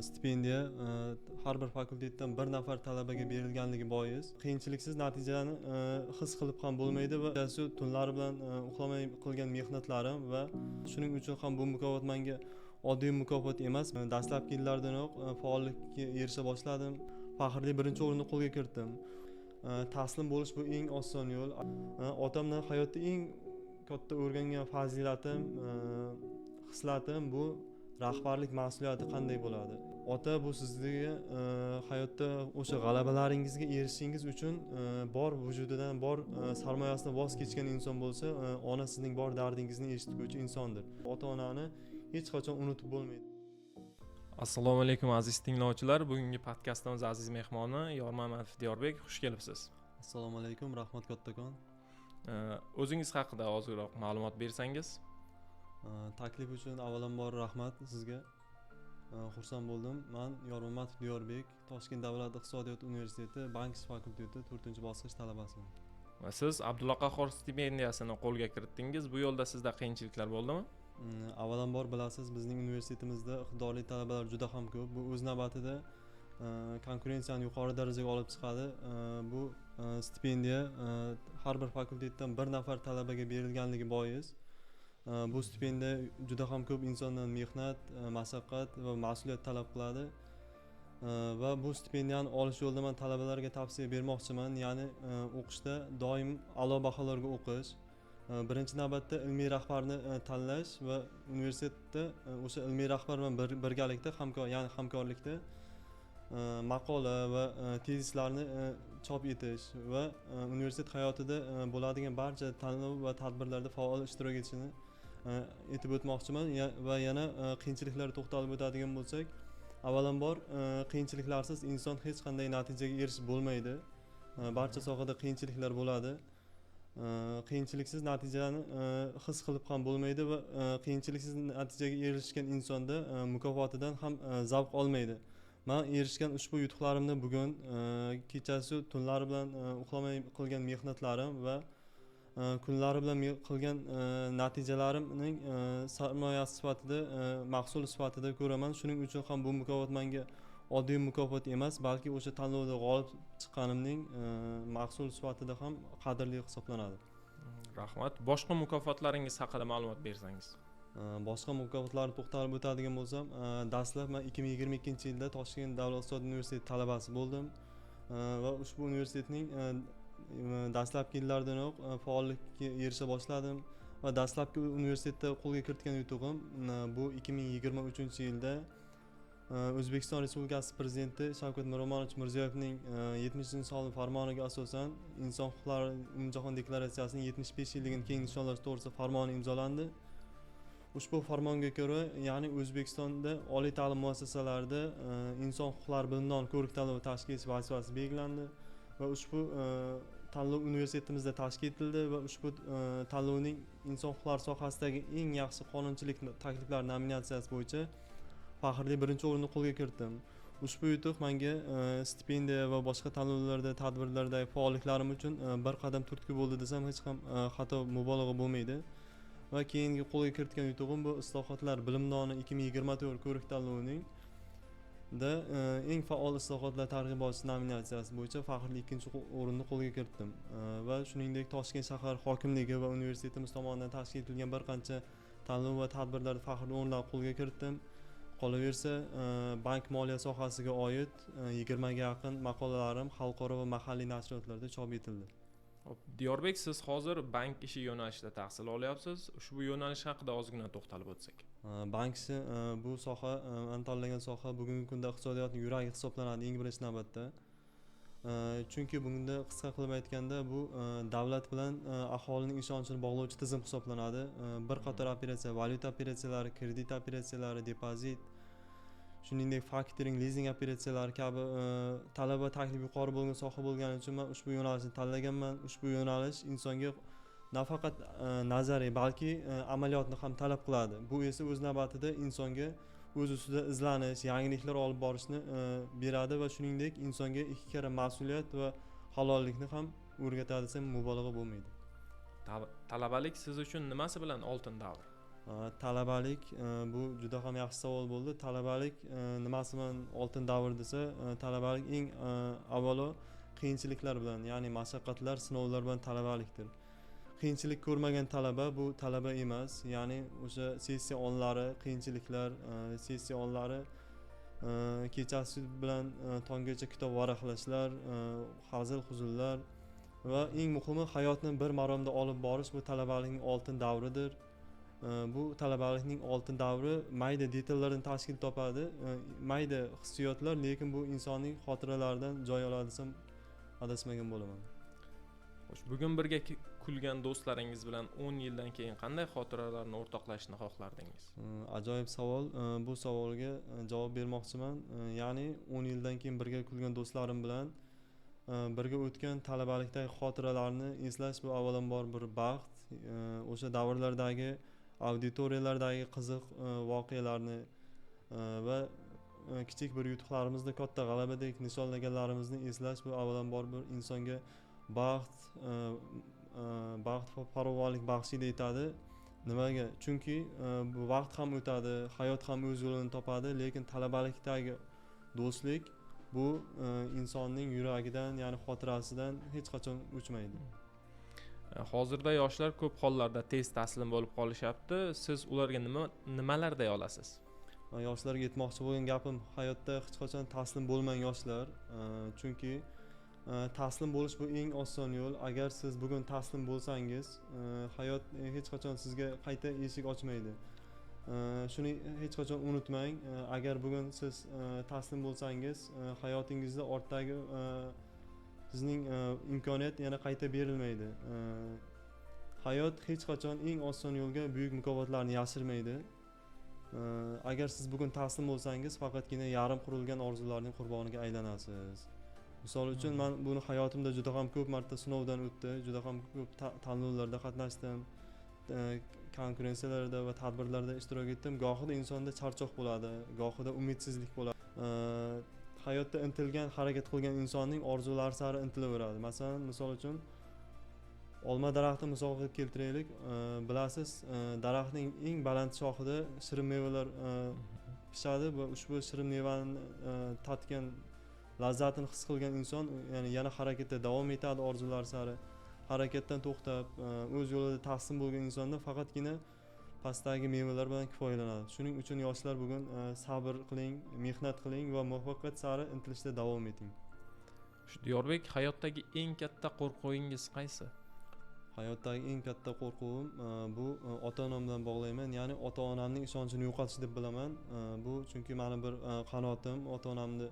stipendiya har bir fakultetdan bir nafar talabaga berilganligi bois qiyinchiliksiz natijani his qilib ham bo'lmaydi va shu tunlari bilan uxlamay qilgan mehnatlarim va shuning uchun ham bu mukofot menga oddiy mukofot emas. Dastlabki yillardanoq faollikka erisha boshladim. Faxrli birinchi o'rinni qo'lga kiritdim. Taslim bo'lish bu eng oson yo'l. Otamdan hayotda eng katta o'rgangan fazilatim, hislatim bu rahbarlik mas'uliyati qanday bo'ladi. Ota bu sizga hayotda o'sha g'alabalaringizga erishishingiz uchun bor vujudidan, bor sarmoyasidan voz kechgan inson bo'lsa, ona sizning bor dardingizni eshituvchi insondir. Ota-onani hech qachon unutib bo'lmaydi. Assalomu alaykum aziz tinglovchilar. Bugungi podkastimiz aziz mehmoni Yormamatov Diyorbek, xush kelibsiz. Assalomu alaykum, rahmat kattakon. O'zingiz haqida ozroq ma'lumot bersangiz? Taklif uchun avvalambor rahmat sizga. Xursand bo'ldim. Men Yormamatov Diyorbek, Toshkent davlat iqtisodiyot universiteti bank fakulteti 4-bosqich talabasiman. Siz Abdulla Qahhor stipendiyasini qo'lga kiritdingiz. Bu yo'lda sizda qiyinchiliklar bo'ldimi? Avvalambor bilasiz, bizning universitetimizda iqtidorli talabalar juda ham ko'p. Bu o'z navbatida konkurensiyani yuqori darajaga olib chiqadi. Bu stipendiya har bir fakultetdan bir nafar talabaga berilganligi bois bu stipendiya juda ham ko'p insondan mehnat, mashaqqat va mas'uliyat talab qiladi. Va bu stipendiyani olish yo'lida men talabalarga tavsiya bermoqchiman, ya'ni o'qishda doim a'lo baholarga o'qish, birinchi navbatda ilmiy rahbarni tanlash va universitetda o'sha ilmiy rahbar bilan birgalikda hamkorlikda maqola va tezislarni chop etish va universitet hayotida bo'ladigan barcha tanlov va tadbirlarda faol ishtirok etishini aytib o'tmoqchiman. Va yana qiyinchiliklarga to'xtalib o'tadigan bo'lsak, avvalambor qiyinchiliklarsiz inson hech qanday natijaga erishib bo'lmaydi. Barcha sohada qiyinchiliklar bo'ladi. Qiyinchiliksiz natijani his qilib ham bo'lmaydi va qiyinchiliksiz natijaga erishgan insonda mukofotidan ham zavq olmaydi. Men erishgan ushbu yutuqlarimni bugun kechasi tunlari bilan uxlamay qilgan mehnatlarim va kunlari bilan qilgan natijalarimning sarmoyasi sifatida, mahsul sifatida ko'raman. Shuning uchun ham bu mukofot menga oddiy mukofot emas, balki o'sha tanlovda g'olib chiqqanimning mahsul sifatida ham qadrli hisoblanadi. Rahmat. Boshqa mukofotlaringiz haqida ma'lumot bersangiz? Boshqa mukofotlarga to'xtalib o'tadigan bo'lsam, dastlab men 2022-yilda Toshkent davlat iqtisodiyot universiteti talabasi bo'ldim va ushbu universitetning dastlabki yillardanoq faollikka erisha boshladim va dastlabki universitetda qo'lga kiritgan yutug'im bu 2023-yilda O'zbekiston Respublikasi Prezidenti Shavkat Miromonovich Mirziyoyevning 70-sonli farmoniga asosan Inson huquqlari umumjahon deklaratsiyasining 75 yilligini keng nishonlash to'g'risida farmoni imzolandi. Ushbu farmonga ko'ra, ya'ni O'zbekistonda oliy ta'lim muassasalarida inson huquqlari bilimdon ko'rik tanlovi tashkil etish vazifasi belgilandi va ushbu tanlov universitetimizda tashkil etildi va ushbu tanlovning inson huquqlari sohasidagi eng yaxshi qonunchilik takliflari nominatsiyasi bo'yicha faxrli birinchi o'rinni qo'lga kiritdim. Ushbu yutuq menga stipendiya va boshqa tanlovlarda, tadbirlardagi faolliklarim uchun bir qadam turtki bo'ldi desam hech ham xato mubolag'a bo'lmaydi. Va keyingi qo'lga kiritgan yutug'im bu islohotlar bilimdoni 2024 ko'rik tanlovining eng faol islohotlar targ'ibotchi nominatsiyasi bo'yicha faxrli ikkinchi o'rinni qo'lga kiritdim. Va shuningdek Toshkent shahar hokimligi va universitetimiz tomonidan tashkil etilgan bir qancha tanlov va tadbirlarda faxrli o'rinlar qo'lga kiritdim. Qolaversa, bank moliya sohasiga oid 20 ga yaqin maqolalarim xalqaro va mahalliy nashriyotlarda chop etildi. Diyorbek, siz hozir bank ishi yo'nalishida tahsil olyapsiz. Ushbu yo'nalish haqida ozgina to'xtalib o'tsak. Bank ishi bu soha, men tanlagan soha bugungi kunda iqtisodiyotning yuragi hisoblanadi eng birinchi navbatda. Chunki bunda qisqa qilib aytganda bu davlat bilan aholining ishonchini bog'lovchi tizim hisoblanadi. Bir qator operatsiya, valyuta operatsiyalari, kredit operatsiyalari, depozit, shuningdek faktoring, lizing operatsiyalari kabi talab va taklif yuqori bo'lgan soha bo'lgani uchun men ushbu yo'nalishni tanlaganman. Ushbu yo'nalish insonga nafaqat nazariy, balki amaliyotni ham talab qiladi. Bu esa o'z navbatida insonga o'z ustida izlanish, yangiliklar olib borishni beradi va shuningdek insonga ikki karra mas'uliyat va halollikni ham o'rgatadi desam mubolag'a bo'lmaydi. Talabalik siz uchun nimasi bilan oltin davr? Talabalik bu juda ham yaxshi savol bo'ldi. Talabalik nimasi bilan oltin davr desa, talabalik eng avvalo qiyinchiliklar bilan, ya'ni mashaqqatlar, sinovlar bilan talabalikdir. Qiyinchilik ko'rmagan talaba bu talaba emas. Ya'ni o'sha sessiya onlari, qiyinchiliklar, sessiya onlari kechasi bilan tonggacha kitob varaqlashlar, hazil huzullar va eng muhimi hayotni bir maromda olib borish bu talabalikning oltin davridir. Bu talabalikning oltin davri mayda detallardan tashkil topadi, mayda hissiyotlar, lekin bu insonning xotiralaridan joy oladi desam adashmagan bo'laman. Xo'sh, bugun birga kulgan do'stlaringiz bilan 10 yildan keyin qanday xotiralarni o'rtoqlashni xohlardingiz? Ajoyib savol. Bu savolga javob bermoqchiman. Ya'ni 10 yildan keyin birga kulgan do'stlarim bilan birga o'tgan talabalikdagi xotiralarni eslash bu avvalambor bir baxt. O'sha davrlardagi auditoriyalardagi qiziq voqealarni va kichik bir yutuqlarimizni katta g'alabadek nishonlaganlarimizni eslash bu avvalambor bir insonga baxt va farovonlik baxshida etadi. Nimaga? Chunki bu vaqt ham o'tadi, hayot ham o'z yo'lini topadi, lekin talabalikdagi do'stlik bu insonning yuragidan, ya'ni xotirasidan hech qachon o'chmaydi. Hozirda yoshlar ko'p hollarda tez taslim bo'lib qolishyapti. Siz ularga nimalar deya olasiz? Yoshlarga aytmoqchi bo'lgan gapim, hayotda hech qachon taslim bo'lmang yoshlar. Chunki taslim bo'lish bu eng oson yo'l. Agar siz bugun taslim bo'lsangiz, hayot hech qachon sizga qayta eshik ochmaydi. Shuni hech qachon unutmang. Agar bugun siz taslim bo'lsangiz, hayotingizda ortdagi sizning imkoniyat yana qayta berilmaydi. Hayot hech qachon eng oson yo'lga buyuk mukofotlarni yashirmaydi. Agar siz bugun taslim bo'lsangiz, faqatgina yarim qurilgan orzularning qurboniga aylanasiz. Misol uchun men buni hayotimda juda ham ko'p marta sinovdan o'tdi, juda ham ko'p tanlovlarda qatnashdim, konferensiyalarda va tadbirlarda ishtirok etdim. Gohida insonda charchoq bo'ladi, gohida umidsizlik bo'ladi. Hayotda intilgan, harakat qilgan insonning orzulari sari intilaveradi. Masalan, misol uchun olma daraxtini misolga keltiraylik. Bilasiz, daraxtning eng baland shoxida shirin mevalar pishadi va ushbu shirin mevani tatgan, lazzatini his qilgan inson yana harakatda davom etadi orzulari sari. Harakatdan to'xtab, o'z yo'lida taslim bo'lgan insonda faqatgina pastdagi mevalar bilan kifoyalanadi. Shuning uchun yoshlar bugun sabr qiling, mehnat qiling va muvaffaqiyat sari intilishda davom eting. Diyarbek, hayotdagi eng katta qo'rquvingiz qaysi? Hayotdagi eng katta qo'rquvim bu ota-onamdan bog'layman, ya'ni ota-onamning ishonchini yo'qotish deb bilaman. Bu chunki meni bir qanotim, ota-onamning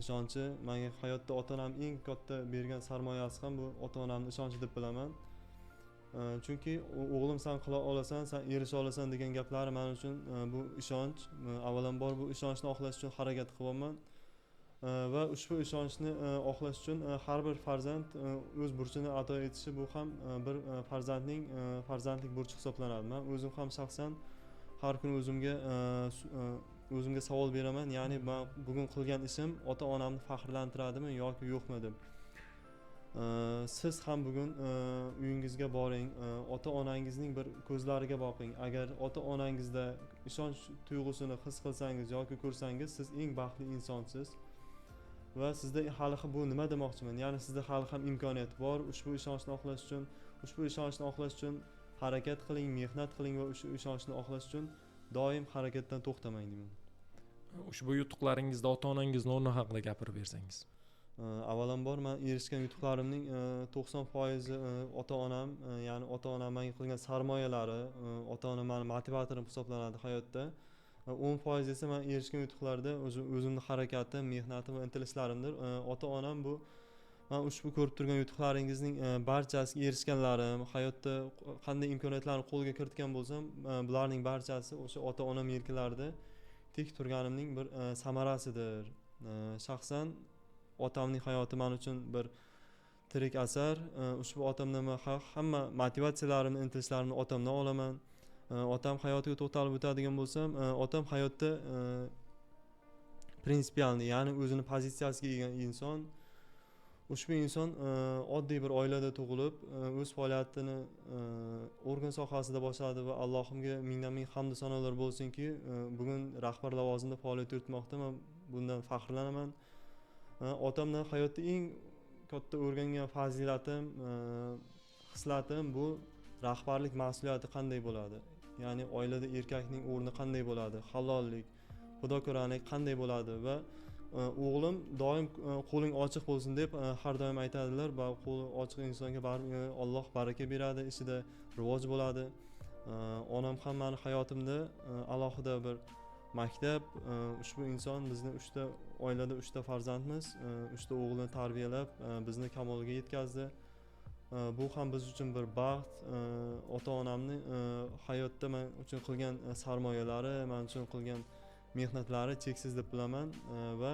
ishonchi. Menga hayotda ota-onam eng katta bergan sarmoyasi ham bu ota-onamning ishonchi deb bilaman. Chunki o'g'lim sen qila olasan, sen erisha olasan degan gaplari men uchun bu ishonch. Avvalambor bu ishonchni oqlash uchun harakat qilyapman. Va ushbu ishonchni oqlash uchun har bir farzand o'z burchini ado etishi bu ham bir farzandning farzandlik burchi hisoblanadi. Men o'zim ham shaxsan har kuni o'zimga savol beraman, ya'ni men bugun qilgan ishim ota-onamni faxrlantiradimi yoki yo'qmi deb. Siz ham bugun uyingizga boring, ota-onangizning bir ko'zlariga boqing. Agar ota-onangizda ishonch tuyg'usini his qilsangiz yoki ko'rsangiz, siz eng baxtli insonsiz. Va sizda hali bu nima demoqchiman? Ya'ni sizda hali ham imkoniyat bor. Ushbu ishonchni oqlash uchun harakat qiling, mehnat qiling va ushbu ishonchni oqlash uchun doim harakatdan to'xtamang deyman. Ushbu yutuqlaringizda ota-onangiz o'rni haqida gapirib bersangiz. Avvalambor men erishgan yutuqlarimning 90% ota-onam, ya'ni ota-onam menga qilgan sarmoyalari, ota-onam mening motivatorim hisoblanadi hayotda. 10% esa men erishgan yutuqlarda o'zimning harakatim, mehnatim va intilishlarimdir. Ota-onam bu men ushbu ko'rib turgan yutuqlaringizning barchasiga erishganlarim, hayotda qanday imkoniyatlarni qo'lga kiritgan bo'lsam, bularning barchasi o'sha ota-onam yelkalarida tik turganimning bir samarasidir. Shaxsan otamning hayoti men uchun bir tirik asar. Ushbu otamdan hamma motivatsiyalarimni, intilishlarimni otamdan olaman. Otam hayotiga to'xtalib o'tadigan bo'lsam, otam hayotda prinsipialni, ya'ni o'zini pozitsiyasiga ega inson. ushbu inson oddiy bir oilada tug'ilib, o'z faoliyatini organ sohasida boshladi va Allohimga mingdan ming hamd sanolar bo'lsinki, bugun rahbar lavozimida faoliyat yuritmoqda. Men bundan faxrlanaman. Otamdan hayotda eng katta o'rgangan fazilatim, hislatim bu rahbarlik mas'uliyati qanday bo'ladi? Ya'ni oilada erkakning o'rni qanday bo'ladi? Halollik, xudoko'ralik qanday bo'ladi va o'g'lim doim qo'ling ochiq bo'lsin deb har doim aytadilar. Va qo'li ochiq insonga Alloh baraka beradi, ishida rivoj bo'ladi. Onam ham meni hayotimda alohida bir maktab. Ushbu inson bizni oilada 3 ta farzandmiz, 3 ta o'g'ilni tarbiyalab bizni kamolga yetkazdi. Bu ham biz uchun bir baxt. Ota-onamni hayotda men uchun qilgan sarmoyalari, men uchun qilgan mehnatlari cheksiz deb bilaman va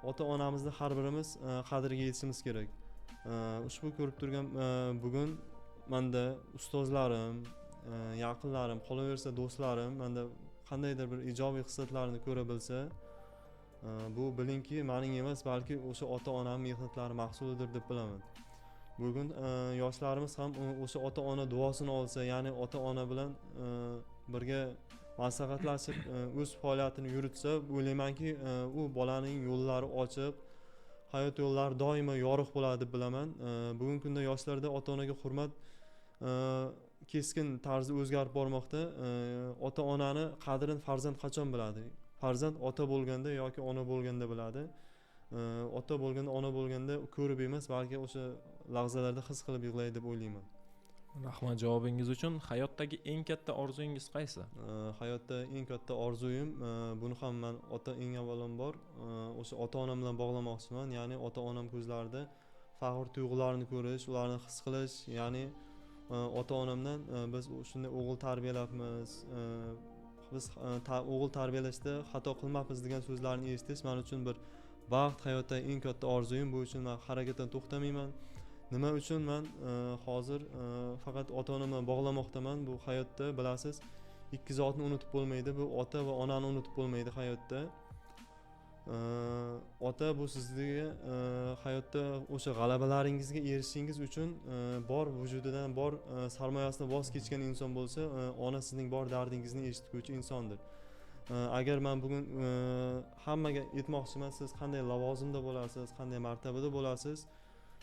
ota-onamizni har birimiz qadriga yetishimiz kerak. Ushbu ko'rib turgan bugun menda ustozlarim, yaqinlarim, qolaversa do'stlarim menda qandaydir bir ijobiy xislatlarni ko'ra bilsa, bu bilingki mening emas, balki o'sha ota-onam mehnatlari mahsulidir deb bilaman. Bugun yoshlarimiz ham o'sha ota-ona duosini olsa, ya'ni ota-ona bilan birga maslahatlashib o'z faoliyatini yuritsa, o'ylaymanki u bolaning yo'llari ochiq, hayot yo'llari doimo yorug' bo'ladi deb bilaman. Bugungi kunda yoshlarda ota-onaga hurmat keskin tarzda o'zgarib bormoqda. Ota-onani qadrini farzand qachon biladi? Farzand ota bo'lganda yoki ona bo'lganda biladi. Ota bo'lganda, ona bo'lganda ko'rib emas, balki o'sha lahzalarda his qilib yig'laydi deb o'ylayman. Rahmat javobingiz uchun. Hayotdagi eng katta orzungiz qaysi? Hayotda eng katta orzuyim, buni ham men eng avvalambor o'sha ota-onam bilan bog'lamoqchiman. Ya'ni ota-onam ko'zlarida faxr tuyg'ularini ko'rish, ularni his qilish, ya'ni ota-onamdan biz shunday o'g'il tarbiyalabmiz, biz o'g'il tarbiyalashda xato qilmabmiz degan so'zlarni eshitish men uchun bir baxt, hayotda eng katta orzuyim. Bu uchun men harakatdan to'xtamayman. Nima uchun men hozir faqat ota-onam bilan bog'lamoqdaman? Bu hayotda bilasiz, ikki zotni unutib bo'lmaydi. Bu ota va onani unutib bo'lmaydi hayotda. Ota bu sizga hayotda o'sha g'alabalaringizga erishishingiz uchun bor vujudidan, bor sarmoyasidan voz kechgan inson bo'lsa, ona sizning bor dardingizni eshituvchi insondir. Agar men bugun hammaga aytmoqchiman, siz qanday lavozimda bo'lasiz, qanday martabada bo'lasiz,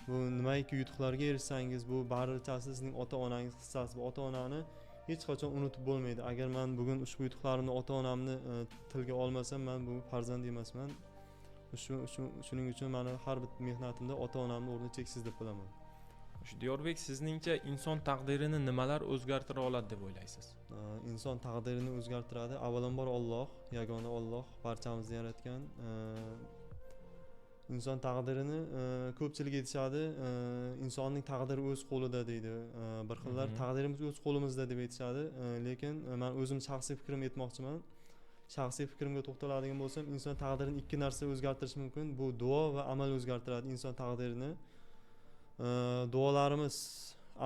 bu nimaiki yutuqlarga erishsangiz, bu barchasi sizning ota-onangiz hissasi. Bu ota-onani hech qachon unutib bo'lmaydi. Agar men bugun ushbu yutuqlarimni, ota-onamni tilga olmasam, men bu farzand emasman. Shuning uchun meni har bir mehnatimda ota-onamning o'rni cheksiz deb bilaman. Diyorbek, sizningcha inson taqdirini nimalar o'zgartira oladi deb o'ylaysiz? Inson taqdirini o'zgartiradi avvalambor Alloh, yagona Alloh barchamizni yaratgan. Inson taqdirini ko'pchilik aytishadi, insonning taqdiri o'z qo'lida deydi. Bir xillar taqdirimiz o'z qo'limizda deb aytishadi, lekin men o'zim shaxsiy fikrimni aytmoqchiman. Shaxsiy fikrimga to'xtaladigan bo'lsam, inson taqdirini ikki narsa o'zgartirishi mumkin. Bu duo va amal o'zgartiradi inson taqdirini. Duolarimiz,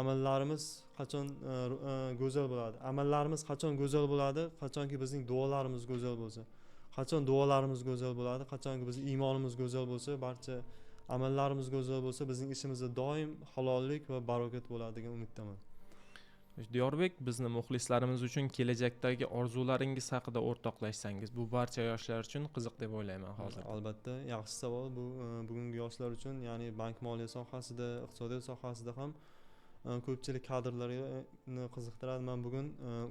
amallarimiz qachon go'zal bo'ladi? Amallarimiz qachon go'zal bo'ladi? Qachonki bizning duolarimiz go'zal bo'lsa. Qachon duolarimiz go'zal bo'ladi? Qachonki bizning iymonimiz go'zal bo'lsa, barcha amallarimiz go'zal bo'lsa, bizning ishimizda doim halollik va barokat bo'ladi degan umiddaman. Diyorbek, bizni muxlislarimiz uchun kelajakdagi orzularingiz haqida o'rtoqlashsangiz, bu barcha yoshlar uchun qiziq deb o'ylayman hozir. Albatta, yaxshi savol. Bu bugungi yoshlar uchun, ya'ni bank moliya sohasida, iqtisodiyot sohasida ham ko'pchilik kadrlarni qiziqtiradi. Men bugun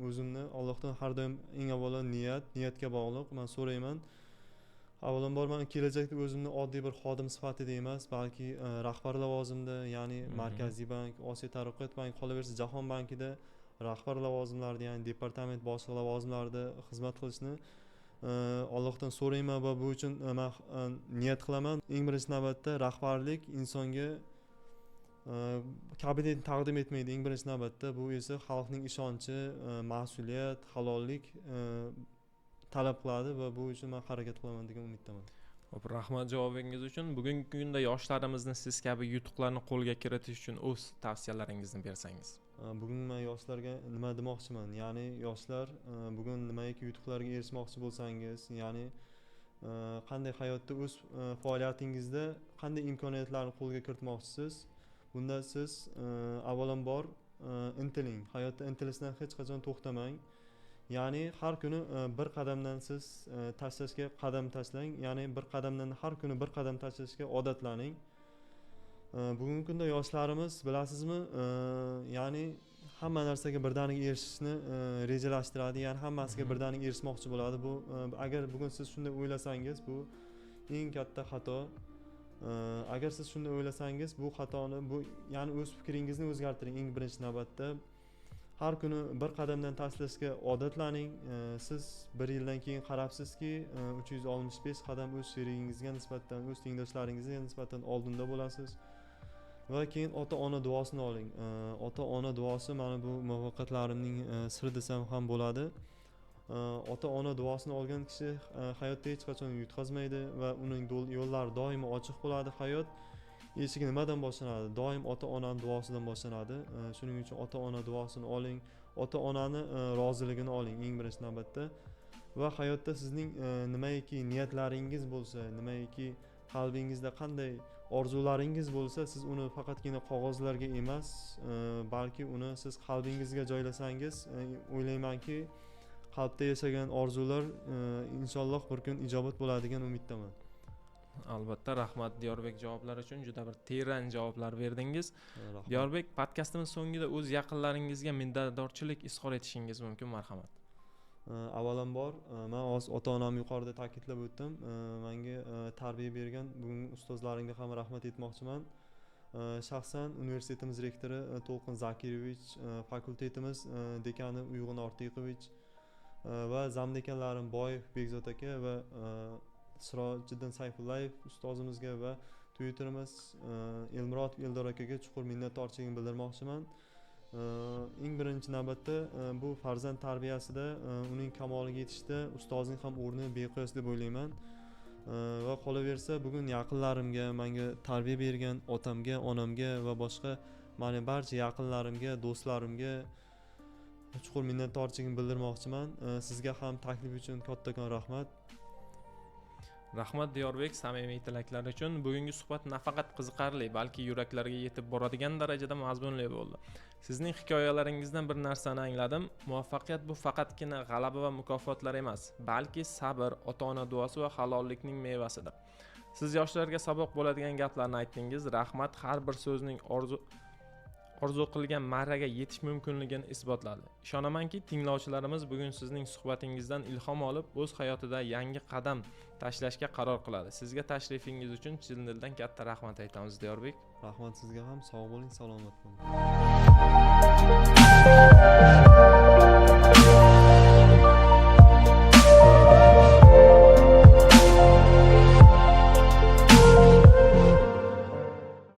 o'zimni Allohdan har doim eng avvalo niyatga bog'liq. Men so'rayman, avvalambor men kelajakda o'zimni oddiy bir xodim sifatida emas, balki rahbar lavozimida, ya'ni Markaziy bank, Osiyo taraqqiyot banki, qolaversa Jahon bankida rahbar lavozimlarida, ya'ni departament boshliq lavozimlarida xizmat qilishni Allohdan so'rayman va bu uchun men niyat qilaman. Eng birinchi navbatda rahbarlik insonga kabinet taqdim etmaydi eng birinchi navbatda. Bu esa xalqning ishonchi, mas'uliyat, halollik talab qiladi va bu uchun men harakat qilaman degan umiddaman. Xo'p, rahmat javobingiz uchun. Bugungi kunda yoshlarimizni siz kabi yutuqlarni qo'lga kiritish uchun o'z tavsiyalaringizni bersangiz. Bugun men yoshlarga nima demoqchiman? Ya'ni yoshlar bugun nimaiki yutuqlarga erishmoqchi bo'lsangiz, ya'ni qanday hayotda o'z faoliyatingizda qanday imkoniyatlarni qo'lga kiritmoqchisiz. Bunda siz avvalambor intiling, hayotda intilishdan hech qachon to'xtamang. Ya'ni har kuni bir qadamdan siz tashlashga qadam tashlang, ya'ni bir qadamdan har kuni bir qadam tashlashga odatlaning. Bugungi kunda yoshlarimiz bilasizmi, ya'ni hamma narsaga birdaniga erishishni rejalashtiradi, ya'ni hammasiga birdaniga erishmoqchi bo'ladi. Bu agar bugun siz shunday o'ylasangiz, bu eng katta xato. Agar siz shunday o'ylasangiz, bu xatoni, bu ya'ni o'z fikringizni o'zgartiring eng birinchi navbatda. Har kuni bir qadamdan tashlashga odatlaning. Siz bir yildan keyin qarabsizki, 365 qadam o'z sherigingizga nisbatan, o'z tengdoshlaringizga nisbatan oldinda bo'lasiz. Va keyin ota-ona duosini oling. Ota-ona duosi mana bu muvaffaqiyatlarimning siri desam ham bo'ladi. Ota-ona duosini olgan kishi hayotda hech qachon yutqazmaydi va uning yo'llari doimo ochiq bo'ladi. Hayot eshigi nimadan boshlanadi? Doim ota-onaning duosidan boshlanadi. Shuning uchun ota-ona duosini oling, ota-onani roziligini oling eng birinchi navbatda. Va hayotda sizning nimaiki niyatlaringiz bo'lsa, nimaiki qalbingizda qanday orzularingiz bo'lsa, siz uni faqatgina qog'ozlarga emas, balki uni siz qalbingizga joylasangiz, o'ylaymanki, qalbda yashagan orzular inshaalloh bir kun ijobat bo'ladigan umiddaman. Albatta, rahmat Diyorbek javoblar uchun, juda bir teran javoblar berdingiz. Rahmat. Diyorbek, podkastimiz so'ngida o'z yaqinlaringizga minnatdorchilik izhor etishingiz mumkin, marhamat. Avvalambor men ota-onamni yuqorida ta'kidlab o'tdim. Menga tarbiya bergan bugungi ustozlarimga ham rahmat aytmoqchiman. Shaxsan universitetimiz rektori To'lqin Zakirovich, fakultetimiz dekani Uyg'un Ortiqovich va zamdekanlarim Boyev Bekzod aka va Sirojiddin Sayfullayev ustozimizga va Twitterimiz Elmurod Eldor akaga chuqur minnatdorchiligimni bildirmoqchiman. Eng birinchi navbatda bu farzand tarbiyasida uning kamoliga yetishda ustozning ham o'rni beqiyos deb o'ylayman. Va qolaversa, bugun yaqinlarimga, menga tarbiya bergan otamga, onamga va boshqa meni barcha yaqinlarimga, do'stlarimga chuqur minnatdorchiligimni bildirmoqchiman. Sizga ham taklif uchun kattakon rahmat. Rahmat Diyorbek, samimiy tilaklar uchun. Bugungi suhbat nafaqat qiziqarli, balki yuraklarga yetib boradigan darajada mazmunli bo'ldi. Sizning hikoyalaringizdan bir narsani angladim. Muvaffaqiyat bu faqatgina g'alaba va mukofotlar emas, balki sabr, ota-ona duosi va halollikning mevasidir. Siz yoshlarga saboq bo'ladigan gaplarni aytdingiz. Rahmat, har bir so'zning orzu qilgan marraga yetish mumkinligini isbotladi. Ishonamanki, tinglovchilarimiz bugun sizning suhbatingizdan ilhom olib, o'z hayotida yangi qadam tashlashga qaror qiladi. Sizga tashrifingiz uchun chin dildan katta rahmat aytamiz, Diyorbek. Rahmat sizga ham. Sog' bo'ling, salomat bo'ling.